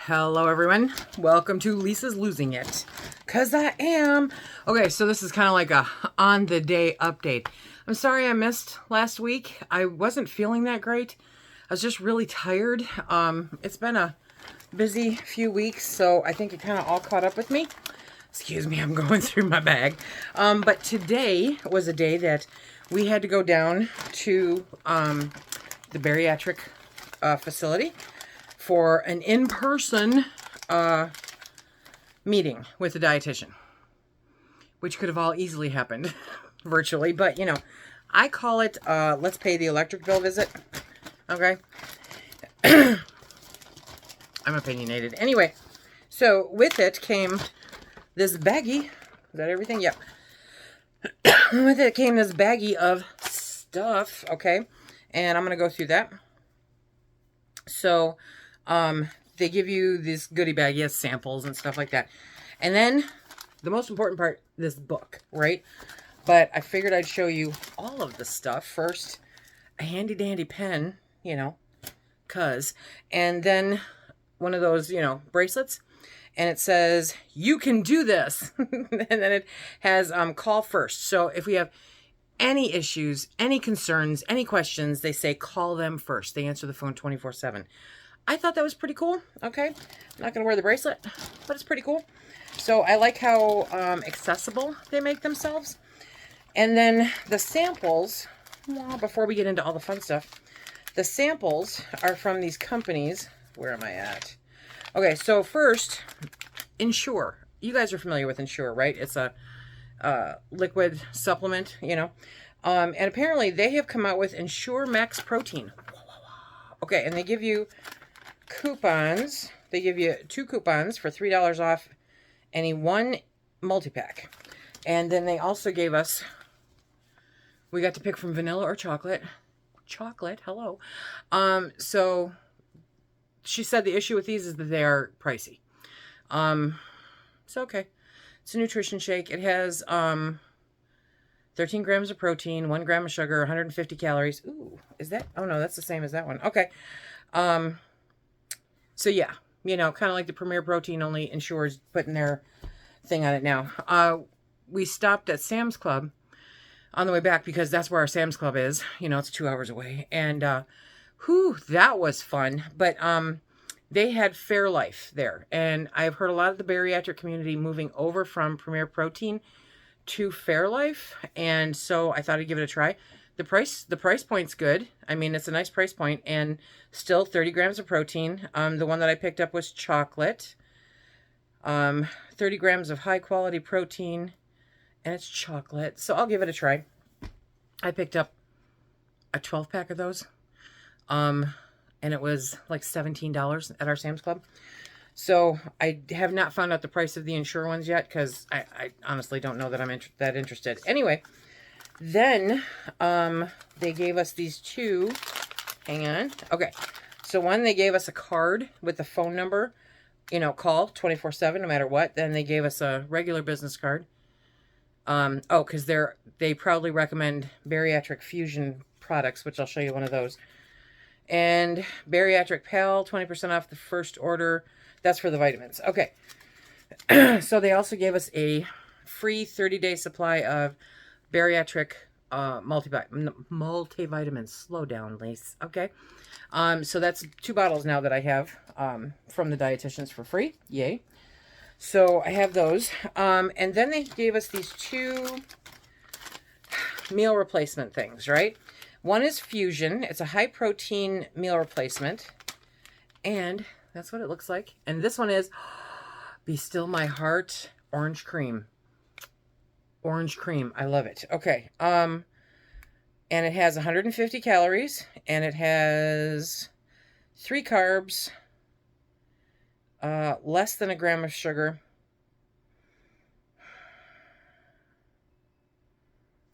Hello everyone, welcome to Lisa's Losing It, cause I am. Okay, so this is kind of like a on the day update. I'm sorry I missed last week. I wasn't feeling that great. I was just really tired. It's been a busy few weeks, so I think it kind of all caught up with me. Excuse me, I'm going through my bag. But today was a day that we had to go down to the bariatric facility for an in-person meeting with the dietitian, which could have all easily happened virtually, but you know, I call it let's pay the electric bill visit. Okay. I'm opinionated. Anyway, so with it came this baggie. Is that everything? Yep. With it came this baggie of stuff, okay? And I'm going to go through that. So, they give you this goodie bag, yes, samples and stuff like that. And then the most important part, this book, right? But I figured I'd show you all of the stuff. First, a handy dandy pen, you know, and then one of those, you know, bracelets. And it says, you can do this. And then it has call first. So if we have any issues, any concerns, any questions, they say call them first. They answer the phone 24/7. I thought that was pretty cool. Okay. I'm not going to wear the bracelet, but it's pretty cool. So I like how accessible they make themselves. And then the samples, well, before we get into all the fun stuff, the samples are from these companies. Where am I at? Okay, so first, Ensure. You guys are familiar with Ensure, right? It's a liquid supplement, you know. And apparently they have come out with Ensure Max Protein. Okay, and they give you coupons. They give you 2 coupons for $3 off any one multi-pack. And then they also gave us, we got to pick from vanilla or chocolate. Chocolate, hello. So she said the issue with these is that they are pricey. So okay. It's a nutrition shake. It has 13 grams of protein, 1 gram of sugar, 150 calories. Ooh, is that? Oh no, that's the same as that one. Okay. So yeah, you know, kind of like the Premier Protein, only Ensure's putting their thing on it now. We stopped at Sam's Club on the way back because that's where our Sam's Club is. You know, it's 2 hours away. And that was fun. But they had Fairlife there. And I've heard a lot of the bariatric community moving over from Premier Protein to Fairlife. And so I thought I'd give it a try. The price point's good. I mean, it's a nice price point, and still 30 grams of protein. The one that I picked up was chocolate. 30 grams of high quality protein, and it's chocolate. So I'll give it a try. I picked up a 12-pack of those. And it was like $17 at our Sam's Club. So I have not found out the price of the Ensure ones yet, because I honestly don't know that I'm that interested. Anyway, then they gave us these 2. Hang on. Okay. So one, they gave us a card with the phone number, you know, call 24/7 no matter what. Then they gave us a regular business card. Because they proudly recommend bariatric fusion products, which I'll show you one of those. And Bariatric Pal, 20% off the first order. That's for the vitamins. Okay. So they also gave us a free 30-day supply of bariatric multivitamins. Slow down, Lise. Okay. So that's 2 bottles now that I have from the dietitians for free. Yay. So I have those. And then they gave us these 2 meal replacement things, right? One is Fusion. It's a high-protein meal replacement. And that's what it looks like. And this one is Be Still My Heart Orange Cream. Orange cream. I love it. Okay. And it has 150 calories. And it has 3 carbs. Less than a gram of sugar.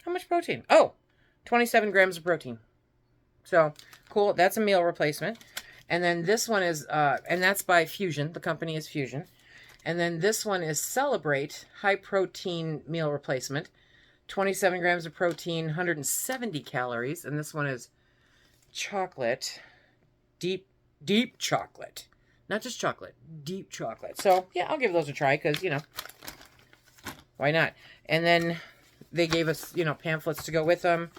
How much protein? Oh! 27 grams of protein. So, cool. That's a meal replacement. And then this one is, and that's by Fusion. The company is Fusion. And then this one is Celebrate High Protein Meal Replacement. 27 grams of protein, 170 calories. And this one is chocolate. Deep chocolate. Not just chocolate, deep chocolate. So, yeah, I'll give those a try because, you know, why not? And then they gave us, you know, pamphlets to go with them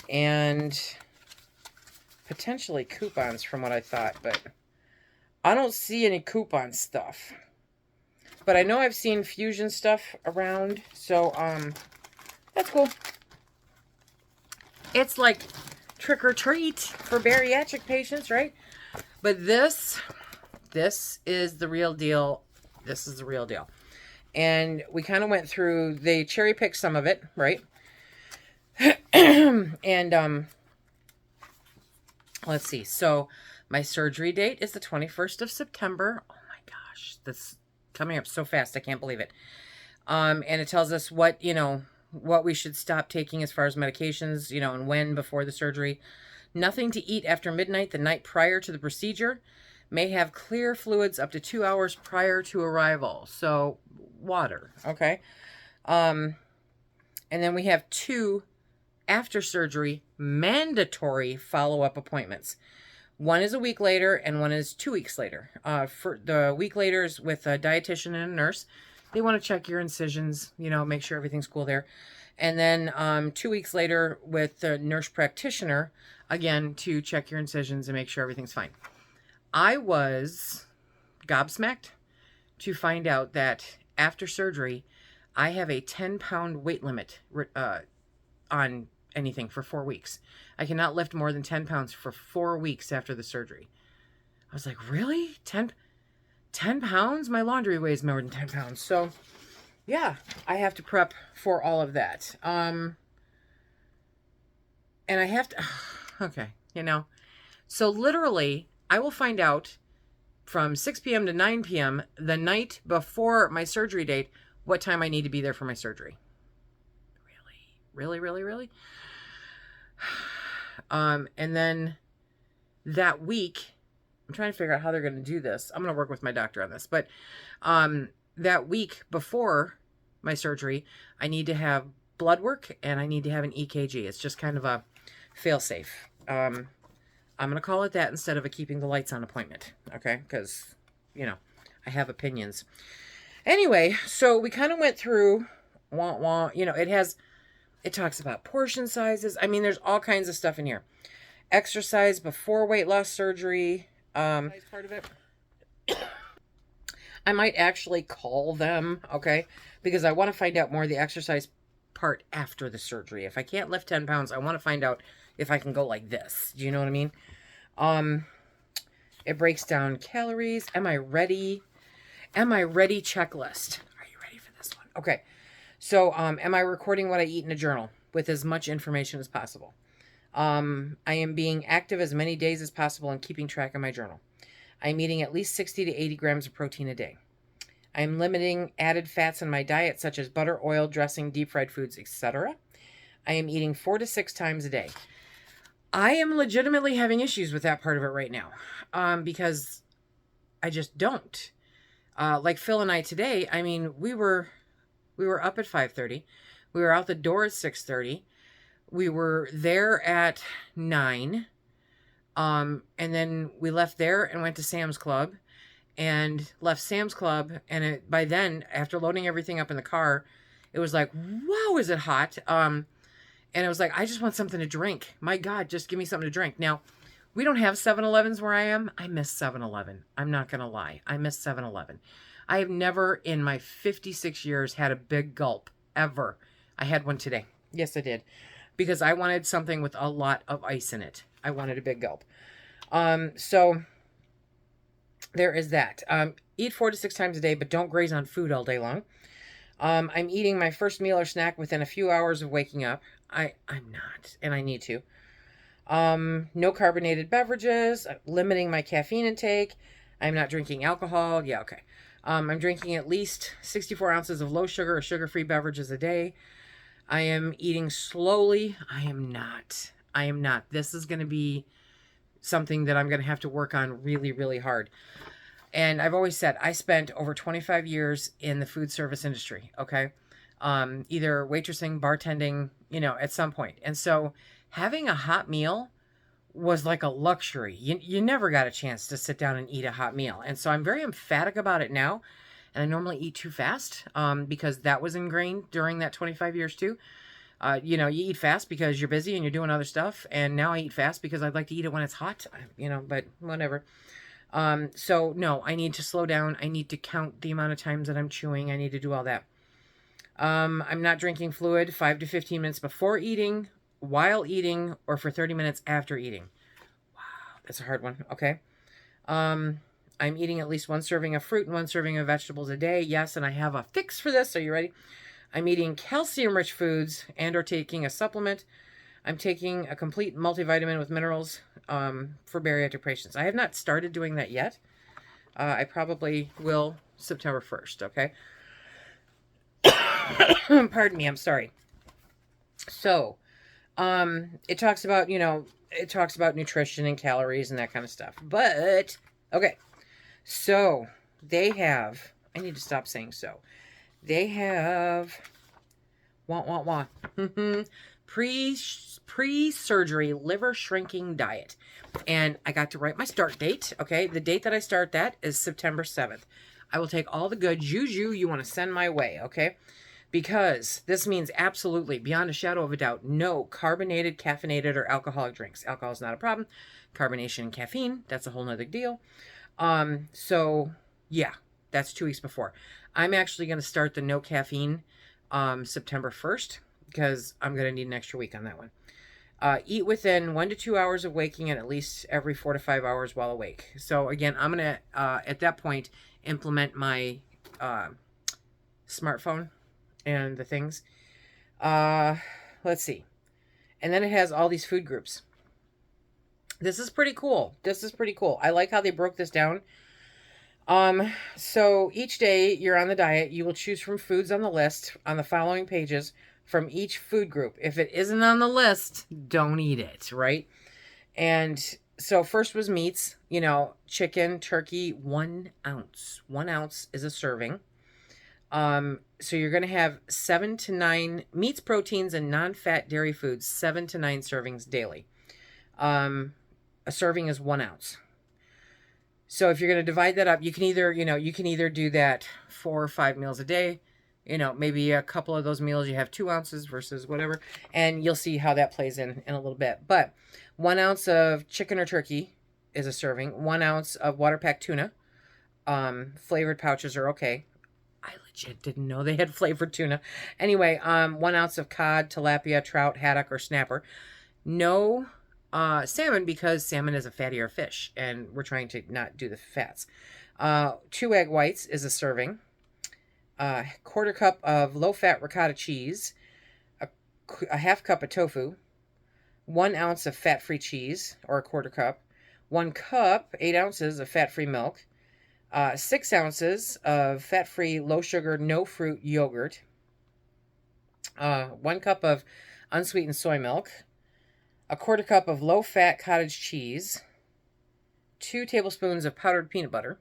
and potentially coupons from what I thought, but I don't see any coupon stuff. But I know I've seen fusion stuff around, so that's cool. It's like trick or treat for bariatric patients, right? But this is the real deal. This is the real deal. And we kind of went through, they cherry picked some of it, right? And let's see. So my surgery date is the 21st of September. Oh my gosh, this coming up so fast. I can't believe it. And it tells us what, you know, what we should stop taking as far as medications, you know, and when before the surgery. Nothing to eat after midnight the night prior to the procedure. May have clear fluids up to 2 hours prior to arrival. So water, okay? And then we have 2 after surgery mandatory follow-up appointments. One is a week later and one is 2 weeks later. For the week later is with a dietitian and a nurse. They want to check your incisions, you know, make sure everything's cool there. And then 2 weeks later with the nurse practitioner, again, to check your incisions and make sure everything's fine. I was gobsmacked to find out that after surgery, I have a 10-pound weight limit on anything for 4 weeks. I cannot lift more than 10 pounds for 4 weeks after the surgery. I was like, really? 10 pounds? My laundry weighs more than 10 pounds. So, yeah, I have to prep for all of that. And I have to, okay, you know. So literally, I will find out from 6 p.m. to 9 p.m. the night before my surgery date what time I need to be there for my surgery. Really? And then that week, I'm trying to figure out how they're going to do this. I'm going to work with my doctor on this. But that week before my surgery, I need to have blood work and I need to have an EKG. It's just kind of a fail-safe. I'm going to call it that instead of a keeping the lights on appointment. Okay? Because, you know, I have opinions. Anyway, so we kind of went through, you know, it talks about portion sizes. I mean, there's all kinds of stuff in here. Exercise before weight loss surgery. Part of it. I might actually call them, okay? Because I want to find out more of the exercise part after the surgery. If I can't lift 10 pounds, I want to find out if I can go like this. Do you know what I mean? It breaks down calories. Am I ready? Checklist. Are you ready for this one? Okay. So, am I recording what I eat in a journal with as much information as possible? I am being active as many days as possible and keeping track of my journal. I am eating at least 60 to 80 grams of protein a day. I am limiting added fats in my diet, such as butter, oil, dressing, deep fried foods, etc. I am eating 4 to 6 times a day. I am legitimately having issues with that part of it right now, because I just don't. Like Phil and I today, I mean, we were up at 5:30. We were out the door at 6:30. We were there at 9. And then we left there and went to Sam's Club and left Sam's Club. And by then, after loading everything up in the car, it was like, wow, is it hot? And it was like, I just want something to drink. My God, just give me something to drink. Now, we don't have 7-Elevens where I am. I miss 7-Eleven. I'm not going to lie. I miss 7-Eleven. I have never in my 56 years had a big gulp, ever. I had one today. Yes, I did. Because I wanted something with a lot of ice in it. I wanted a big gulp. So there is that. Eat 4 to 6 times a day, but don't graze on food all day long. I'm eating my first meal or snack within a few hours of waking up. I'm not, and I need to. No carbonated beverages. Limiting my caffeine intake. I'm not drinking alcohol. Yeah, okay. I'm drinking at least 64 ounces of low sugar or sugar-free beverages a day. I am eating slowly. I am not. This is going to be something that I'm going to have to work on really, really hard. And I've always said, I spent over 25 years in the food service industry, okay? Either waitressing, bartending, you know, at some point. And so having a hot meal was like a luxury. You never got a chance to sit down and eat a hot meal. And so I'm very emphatic about it now. And I normally eat too fast because that was ingrained during that 25 years too. You know, you eat fast because you're busy and you're doing other stuff. And now I eat fast because I'd like to eat it when it's hot, you know, but whatever. So no, I need to slow down. I need to count the amount of times that I'm chewing. I need to do all that. I'm not drinking fluid 5 to 15 minutes before eating, while eating, or for 30 minutes after eating. Wow, that's a hard one. Okay. I'm eating at least 1 serving of fruit and 1 serving of vegetables a day. Yes, and I have a fix for this. Are you ready? I'm eating calcium-rich foods and or taking a supplement. I'm taking a complete multivitamin with minerals for bariatric patients. I have not started doing that yet. I probably will September 1st, okay? Pardon me, I'm sorry. So, it talks about, you know, it talks about nutrition and calories and that kind of stuff. But, okay, so they have, I need to stop saying so. They have, pre-surgery liver shrinking diet. And I got to write my start date, okay? The date that I start that is September 7th. I will take all the good juju you want to send my way, okay? Because this means absolutely, beyond a shadow of a doubt, no carbonated, caffeinated, or alcoholic drinks. Alcohol is not a problem. Carbonation and caffeine, that's a whole nother deal. So, yeah, that's 2 weeks before. I'm actually going to start the no caffeine September 1st because I'm going to need an extra week on that one. Eat within 1 to 2 hours of waking and at least every 4 to 5 hours while awake. So, again, I'm going to, at that point, implement my smartphone and the things. Let's see. And then it has all these food groups. This is pretty cool. This is pretty cool. I like how they broke this down. So each day you're on the diet, you will choose from foods on the list on the following pages from each food group. If it isn't on the list, don't eat it, right? And so first was meats, you know, chicken, turkey, 1 ounce. 1 ounce is a serving. So you're going to have 7 to 9 meats, proteins, and non-fat dairy foods, 7 to 9 servings daily. A serving is 1 ounce. So if you're going to divide that up, you can either, you know, you can either do that 4 or 5 meals a day. You know, maybe a couple of those meals you have 2 ounces versus whatever. And you'll see how that plays in a little bit. But 1 ounce of chicken or turkey is a serving. 1 ounce of water-packed tuna. Flavored pouches are okay. I legit didn't know they had flavored tuna. Anyway, 1 ounce of cod, tilapia, trout, haddock, or snapper. No salmon because salmon is a fattier fish and we're trying to not do the fats. 2 egg whites is a serving. 1/4 cup of low-fat ricotta cheese. A 1/2 cup of tofu. 1 ounce of fat-free cheese, or a 1/4 cup. 1 cup, 8 ounces of fat-free milk. 6 ounces of fat-free, low-sugar, no-fruit yogurt. 1 cup of unsweetened soy milk. A 1/4 cup of low-fat cottage cheese. 2 tablespoons of powdered peanut butter.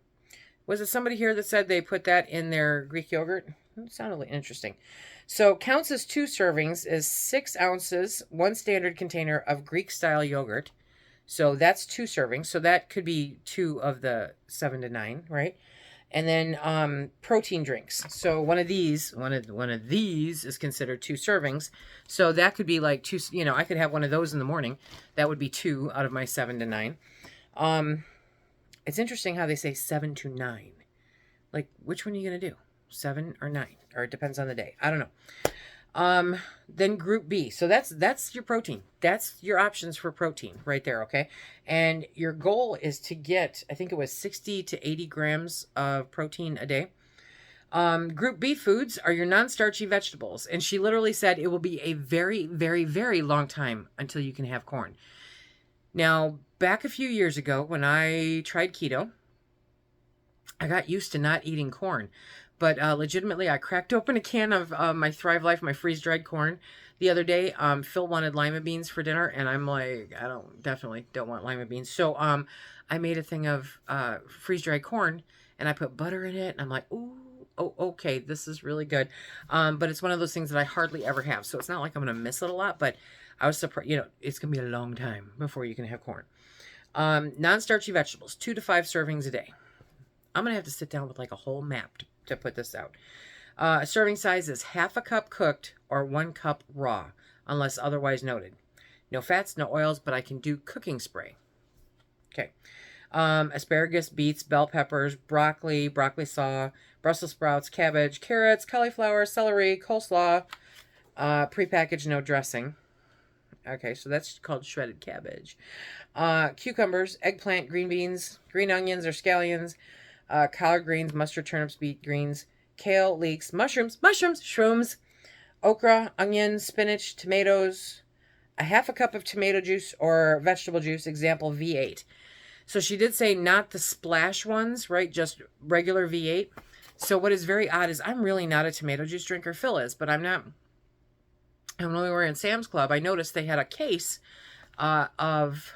Was it somebody here that said they put that in their Greek yogurt? It sounded interesting. So counts as 2 servings is 6 ounces, 1 standard container of Greek-style yogurt. So that's 2 servings. So that could be 2 of the 7 to 9, right? And then protein drinks. So one of these is considered 2 servings. So that could be like 2, you know, I could have one of those in the morning. That would be 2 out of my 7 to 9. It's interesting how they say 7 to 9. Like, which one are you going to do? 7 or 9? Or it depends on the day. I don't know. Then group B. So that's your protein. That's your options for protein right there, okay? And your goal is to get, I think it was 60 to 80 grams of protein a day. Group B foods are your non-starchy vegetables. And she literally said it will be a very, very, very long time until you can have corn. Now, back a few years ago when I tried keto, I got used to not eating corn. But legitimately, I cracked open a can of my Thrive Life, my freeze-dried corn the other day. Phil wanted lima beans for dinner, and I'm like, I definitely don't want lima beans. So I made a thing of freeze-dried corn, and I put butter in it, and I'm like, ooh, oh, okay, this is really good. But it's one of those things that I hardly ever have, so it's not like I'm going to miss it a lot, but I was surprised, it's going to be a long time before you can have corn. Non-starchy vegetables, 2 to 5 servings a day. I'm going to have to sit down with like a whole map to put this out. Serving size is half a cup cooked or 1 cup raw, unless otherwise noted. No fats, no oils, but I can do cooking spray. Okay. Asparagus, beets, bell peppers, broccoli, broccoli saw, Brussels sprouts, cabbage, carrots, cauliflower, celery, coleslaw, prepackaged, no dressing. Okay, so that's called shredded cabbage. Cucumbers, eggplant, green beans, green onions or scallions, collard greens, mustard, turnips, beet greens, kale, leeks, mushrooms, shrooms, okra, onions, spinach, tomatoes, a half a cup of tomato juice or vegetable juice, example V8. So she did say not the splash ones, right? Just regular V8. So what is very odd is I'm really not a tomato juice drinker. Phil is, but I'm not. And when we were in Sam's Club, I noticed they had a case of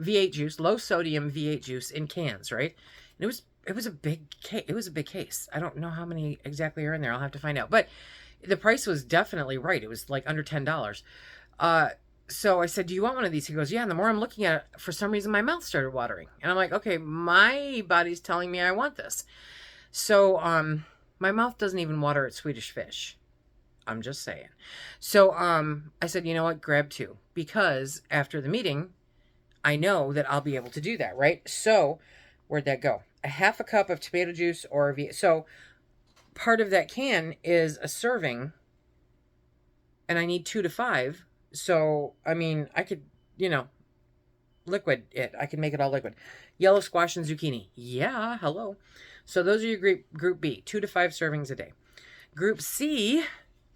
V8 juice, low sodium V8 juice in cans, right? And it was a big case. It was a big case. I don't know how many exactly are in there. I'll have to find out. But the price was definitely right. It was like under $10. So I said, do you want one of these? He goes, yeah. And the more I'm looking at it, for some reason, my mouth started watering. And I'm like, okay, my body's telling me I want this. So my mouth doesn't even water at Swedish Fish. I'm just saying. So I said, you know what? Grab 2. Because after the meeting, I know that I'll be able to do that, right? So where'd that go? A half a cup of tomato juice or so part of that can is a serving, and I need 2 to 5. So, I mean, I could, liquid it. I can make it all liquid. Yellow squash and zucchini. Yeah, hello. So those are your group B, 2 to 5 servings a day. Group C,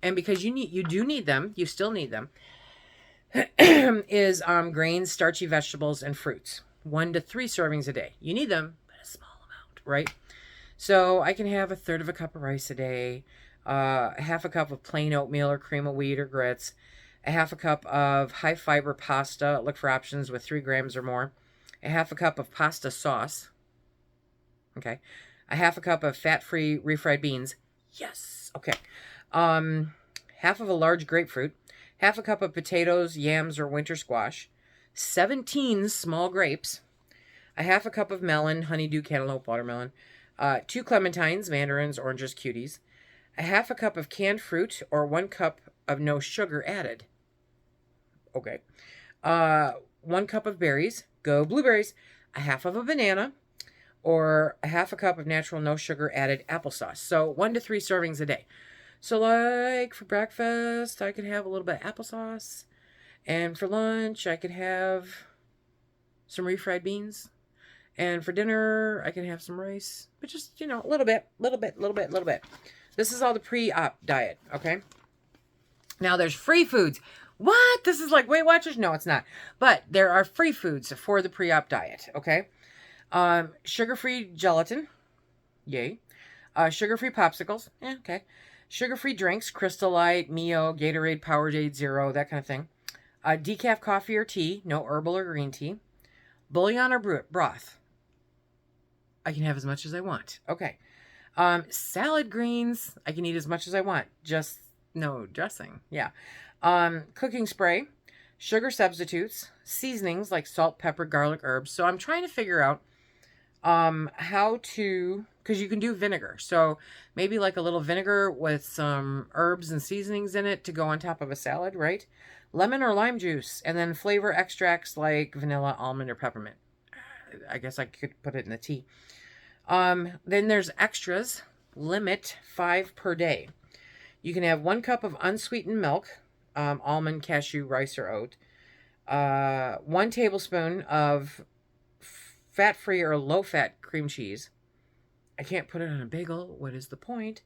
and because you do need them, you still need them, is grains, starchy vegetables, and fruits. 1 to 3 servings a day. You need them, but a small amount, right? So I can have 1/3 of a cup of rice a day, half a cup of plain oatmeal or cream of wheat or grits, a half a cup of high fiber pasta. Look for options with 3 grams or more. A half a cup of pasta sauce. Okay. A half a cup of fat-free refried beans. Yes. Okay. Half of a large grapefruit. Half a cup of potatoes, yams, or winter squash. 17 small grapes. A half a cup of melon, honeydew, cantaloupe, watermelon. 2 clementines, mandarins, oranges, cuties. A half a cup of canned fruit or 1 cup of no sugar added. Okay. 1 cup of berries. Go blueberries. A half of a banana or a half a cup of natural no sugar added applesauce. So 1 to 3 servings a day. So like for breakfast, I could have a little bit of applesauce. And for lunch, I could have some refried beans. And for dinner, I can have some rice. But just, a little bit. This is all the pre-op diet, okay? Now, there's free foods. What? This is like Weight Watchers? No, it's not. But there are free foods for the pre-op diet, okay? Sugar-free gelatin. Yay. Sugar-free popsicles. Yeah, okay. Sugar-free drinks. Crystal Light, Mio, Gatorade, Powerade Zero, that kind of thing. Decaf coffee or tea. No herbal or green tea. Bouillon or broth. I can have as much as I want. Okay. Salad greens. I can eat as much as I want. Just no dressing. Yeah. Cooking spray. Sugar substitutes. Seasonings like salt, pepper, garlic, herbs. So I'm trying to figure out how to, because you can do vinegar. So maybe like a little vinegar with some herbs and seasonings in it to go on top of a salad, right? Lemon or lime juice, and then flavor extracts like vanilla, almond, or peppermint. I guess I could put it in the tea. Then there's extras. Limit 5 per day. You can have 1 cup of unsweetened milk, almond, cashew, rice, or oat. 1 tablespoon of fat-free or low-fat cream cheese. I can't put it on a bagel. What is the point?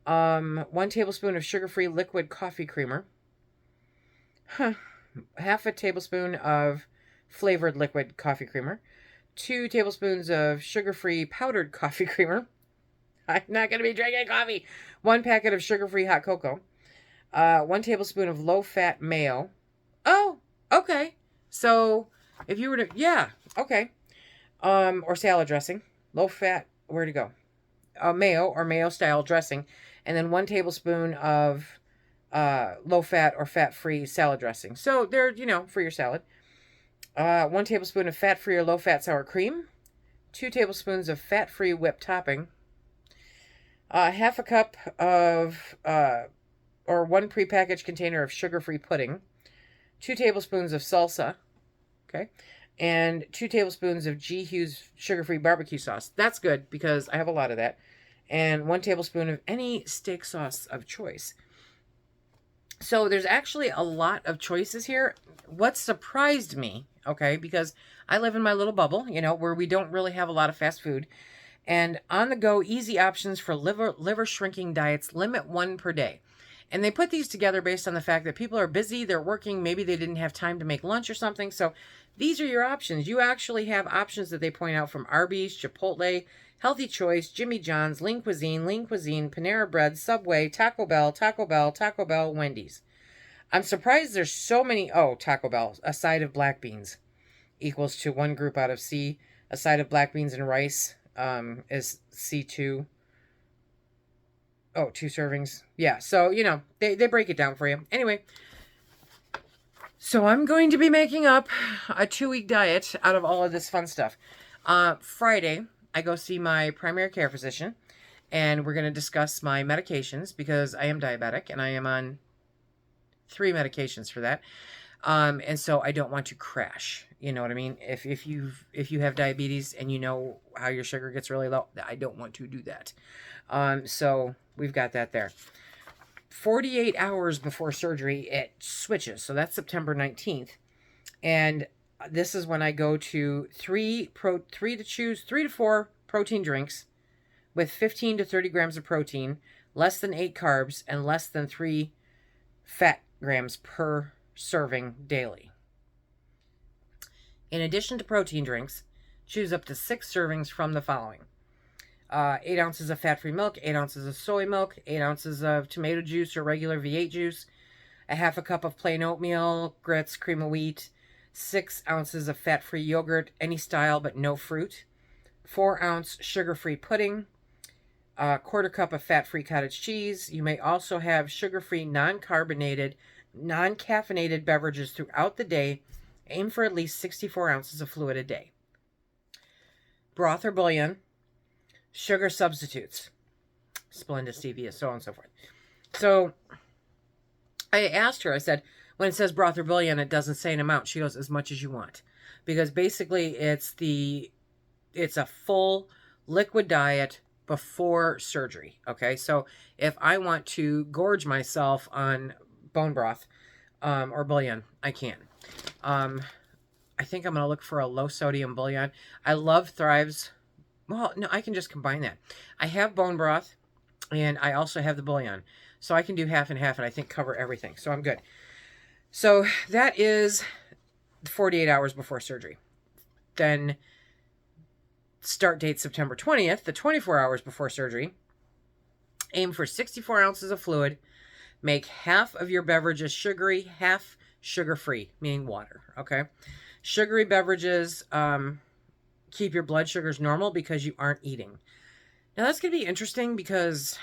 1 tablespoon of sugar-free liquid coffee creamer. Half a tablespoon of flavored liquid coffee creamer. 2 tablespoons of sugar-free powdered coffee creamer. I'm not going to be drinking coffee. 1 packet of sugar-free hot cocoa. 1 tablespoon of low-fat mayo. Oh, okay. So if you were to, yeah, okay. Or salad dressing. Low-fat, where to go? Mayo or mayo-style dressing. And then 1 tablespoon of low-fat or fat-free salad dressing. So they're, for your salad. 1 tablespoon of fat-free or low-fat sour cream. 2 tablespoons of fat-free whipped topping. Half a cup of, or 1 prepackaged container of sugar-free pudding. 2 tablespoons of salsa. Okay. And 2 tablespoons of G. Hughes sugar-free barbecue sauce. That's good because I have a lot of that. And 1 tablespoon of any steak sauce of choice. So there's actually a lot of choices here. What surprised me, okay, because I live in my little bubble, where we don't really have a lot of fast food. And on-the-go, easy options for liver shrinking diets, limit 1 per day. And they put these together based on the fact that people are busy, they're working, maybe they didn't have time to make lunch or something. So these are your options. You actually have options that they point out from Arby's, Chipotle, Healthy Choice, Jimmy John's, Lean Cuisine, Panera Bread, Subway, Taco Bell, Wendy's. I'm surprised there's so many. Oh, Taco Bell, a side of black beans equals to 1 group out of C. A side of black beans and rice is C2. Oh, 2 servings. Yeah, so, they break it down for you. Anyway, so I'm going to be making up a 2-week diet out of all of this fun stuff. Friday, I go see my primary care physician, and we're going to discuss my medications because I am diabetic, and I am on 3 medications for that. And so I don't want to crash. You know what I mean? If you have diabetes and you know how your sugar gets really low, I don't want to do that. So we've got that there. 48 hours before surgery, it switches. So that's September 19th. And this is when I go to 3 to 4 protein drinks with 15 to 30 grams of protein, less than 8 carbs, and less than 3 fat grams per serving daily. In addition to protein drinks, choose up to 6 servings from the following. 8 ounces of fat-free milk, 8 ounces of soy milk, 8 ounces of tomato juice or regular V8 juice, a half a cup of plain oatmeal, grits, cream of wheat, 6 ounces of fat-free yogurt, any style but no fruit, 4-ounce sugar-free pudding, a quarter cup of fat-free cottage cheese. You may also have sugar-free, non-carbonated, non-caffeinated beverages throughout the day. Aim for at least 64 ounces of fluid a day. Broth or bouillon, sugar substitutes, Splenda, stevia, so on and so forth. So I asked her, I said, when it says broth or bouillon, it doesn't say an amount. She goes, as much as you want. Because basically it's a full liquid diet before surgery. Okay, so if I want to gorge myself on bone broth or bouillon, I can. I think I'm going to look for a low sodium bouillon. I love Thrive's. Well, no, I can just combine that. I have bone broth and I also have the bouillon. So I can do half and half and I think cover everything. So I'm good. So that is 48 hours before surgery. Then start date September 20th, the 24 hours before surgery. Aim for 64 ounces of fluid. Make half of your beverages sugary, half sugar-free, meaning water, okay? Sugary beverages keep your blood sugars normal because you aren't eating. Now, that's going to be interesting because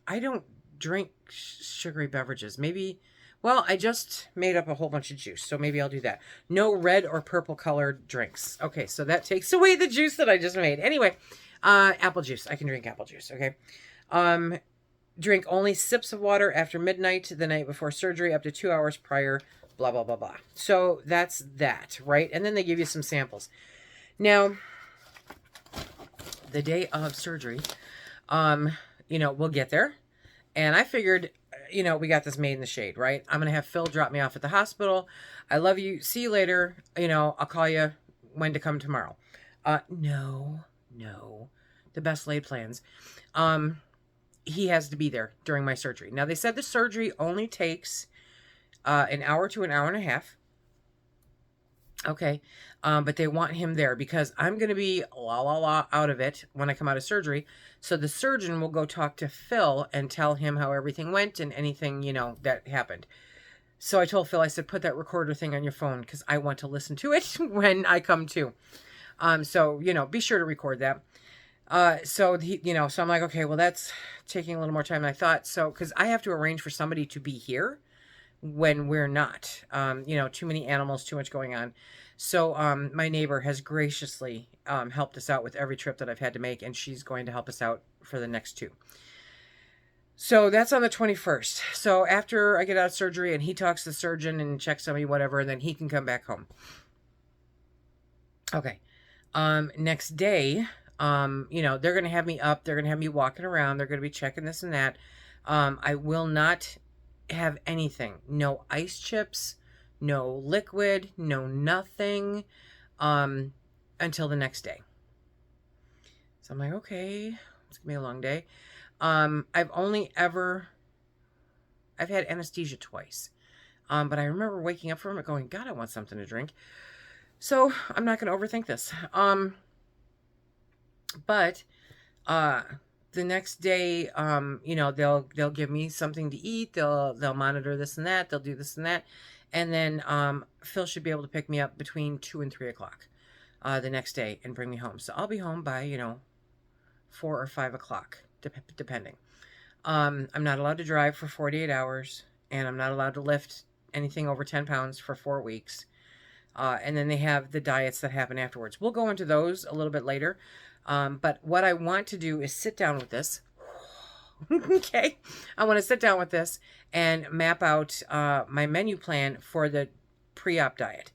I don't drink sugary beverages. Maybe, well, I just made up a whole bunch of juice, so maybe I'll do that. No red or purple colored drinks. Okay, so that takes away the juice that I just made. Anyway, apple juice. I can drink apple juice, okay? Drink only sips of water after midnight the night before surgery, up to 2 hours prior, blah, blah, blah, blah. So that's that, right? And then they give you some samples. Now, the day of surgery, we'll get there. And I figured, we got this made in the shade, right? I'm going to have Phil drop me off at the hospital. I love you. See you later. I'll call you when to come tomorrow. No. The best laid plans. He has to be there during my surgery. Now, they said the surgery only takes an hour to an hour and a half. Okay. But they want him there because I'm going to be out of it when I come out of surgery. So the surgeon will go talk to Phil and tell him how everything went and anything, that happened. So I told Phil, I said, put that recorder thing on your phone because I want to listen to it when I come to. So, be sure to record that. So I'm like, okay, well, that's taking a little more time than I thought. So, because I have to arrange for somebody to be here when we're not. You know, too many animals, too much going on. So my neighbor has graciously helped us out with every trip that I've had to make, and she's going to help us out for the next 2. So that's on the 21st. So after I get out of surgery and he talks to the surgeon and checks on me, whatever, and then he can come back home. Okay. Next day, you know, they're going to have me up. They're going to have me walking around. They're going to be checking this and that. I will not have anything. No ice chips, no liquid, no nothing, until the next day. So I'm like, okay, it's going to be a long day. I've had anesthesia twice. But I remember waking up from it going, God, I want something to drink. So I'm not going to overthink this. But the next day, you know, they'll give me something to eat. They'll monitor this and that. They'll do this and that. And then Phil should be able to pick me up between 2 and 3 o'clock the next day and bring me home. So I'll be home by, you know, 4 or 5 o'clock, depending. I'm not allowed to drive for 48 hours, and I'm not allowed to lift anything over 10 pounds for 4 weeks. And then they have the diets that happen afterwards. We'll go into those a little bit later. But what I want to do is sit down with this. Okay. I want to sit down with this and map out my menu plan for the pre-op diet.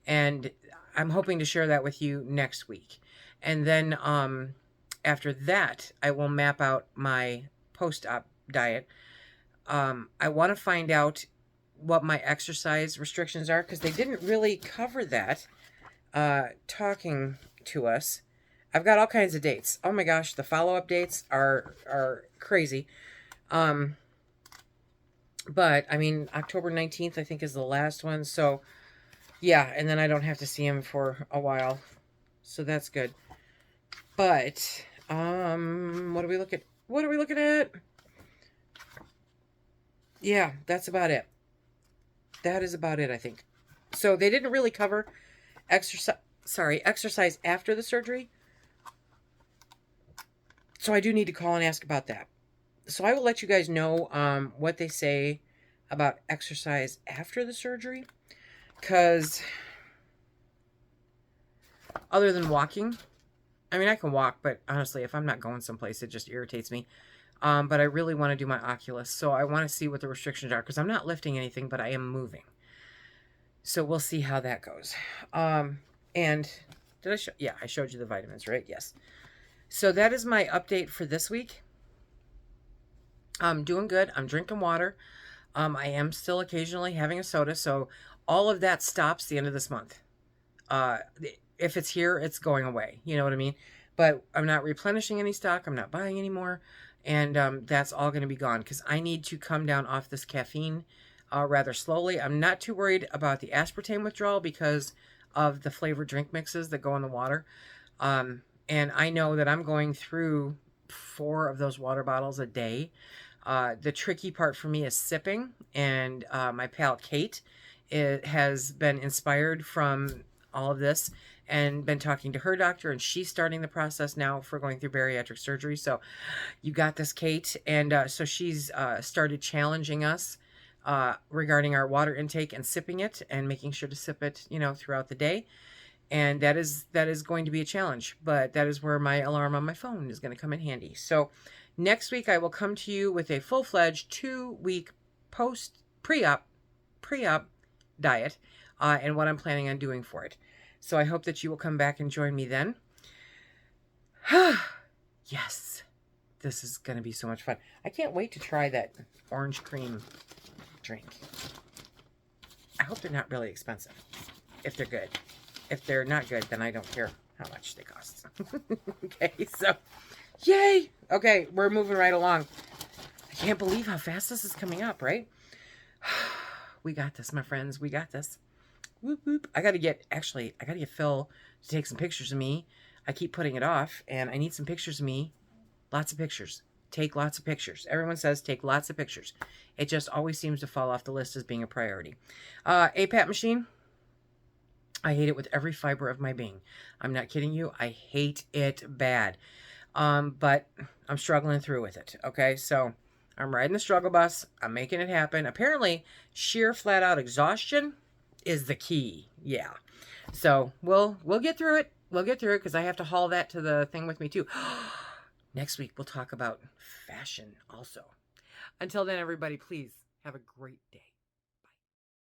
And I'm hoping to share that with you next week. And then after that, I will map out my post-op diet. I want to find out what my exercise restrictions are, because they didn't really cover that talking to us. I've got all kinds of dates. Oh my gosh, the follow-up dates are crazy. But I mean, October 19th, I think, is the last one. So yeah, and then I don't have to see him for a while. So that's good. But what are we looking at? Yeah, that's about it. That is about it, I think. So they didn't really cover exercise after the surgery. So I do need to call and ask about that. So I will let you guys know what they say about exercise after the surgery. Because other than walking, I mean, I can walk, but honestly, if I'm not going someplace, it just irritates me. But I really want to do my Oculus. So I want to see what the restrictions are, because I'm not lifting anything, but I am moving. So we'll see how that goes. And did I show? Yeah, I showed you the vitamins, right? Yes. So that is my update for this week. I'm doing good. I'm drinking water. I am still occasionally having a soda. So all of that stops the end of this month. If it's here, it's going away. You know what I mean? But I'm not replenishing any stock. I'm not buying any more. And that's all going to be gone, because I need to come down off this caffeine rather slowly. I'm not too worried about the aspartame withdrawal because of the flavored drink mixes that go in the water. And I know that I'm going through 4 of those water bottles a day. The tricky part for me is sipping, and my pal Kate has been inspired from all of this and been talking to her doctor, and she's starting the process now for going through bariatric surgery. So you got this, Kate. And so she's started challenging us regarding our water intake and sipping it, and making sure to sip it, you know, throughout the day. And that is going to be a challenge, but that is where my alarm on my phone is going to come in handy. So next week I will come to you with a full-fledged 2-week pre-op diet and what I'm planning on doing for it. So I hope that you will come back and join me then. Yes, this is going to be so much fun. I can't wait to try that orange cream drink. I hope they're not really expensive, if they're good. If they're not good, then I don't care how much they cost. Okay, so yay! Okay, we're moving right along. I can't believe how fast this is coming up, right? We got this, my friends. We got this. Whoop, whoop. I gotta get Phil to take some pictures of me. I keep putting it off, and I need some pictures of me. Lots of pictures. Take lots of pictures. Everyone says take lots of pictures. It just always seems to fall off the list as being a priority. APAP machine. I hate it with every fiber of my being. I'm not kidding you. I hate it bad. But I'm struggling through with it. Okay, so I'm riding the struggle bus. I'm making it happen. Apparently, sheer flat out exhaustion is the key. Yeah. So we'll get through it. We'll get through it because I have to haul that to the thing with me too. Next week, we'll talk about fashion also. Until then, everybody, please have a great day.